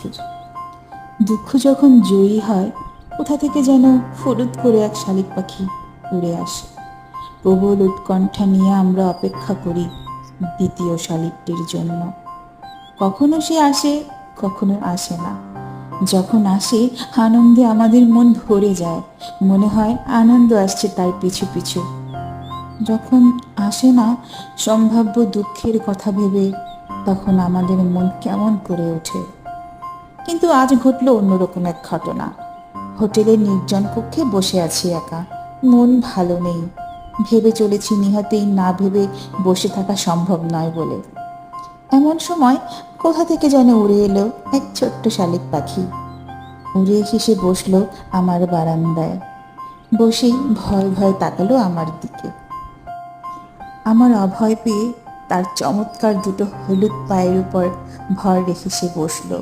পাখির। দুঃখ যখন জয়ী হয়, কোথা থেকে যেন ফুরুত করে এক শালিক পাখি উড়ে আসে। প্রবল উৎকণ্ঠা নিয়ে আমরা অপেক্ষা করি দ্বিতীয় শালিকটির জন্য। কখনো সে আসে, কখনো আসে না। যখন আসে, আনন্দে আমাদের মন ভরে যায়, মনে হয় আনন্দ আসছে তার পিছু পিছু। যখন আসে না, সম্ভাব্য দুঃখের কথা ভেবে তখন আমাদের মন কেমন করে ওঠে। কিন্তু আজ ঘটল অন্যরকম এক ঘটনা। হোটেলের নির্জন কক্ষে বসে আছি একা, মন ভালো নেই। ভেবে চলেছি নিহাতেই না ভেবে বসে থাকা সম্ভব নয় বলে। এমন সময় কোথা থেকে যেন উড়ে এলো এক ছোট্ট শালিক পাখি। উড়ে এসে সে বসলো আমার বারান্দায়। বসেই ভয় ভয় তাকালো আমার দিকে। আমার অভয় পেয়ে তার চমৎকার দুটো হলুদ পায়ের উপর ভর রেখে সে বসলো।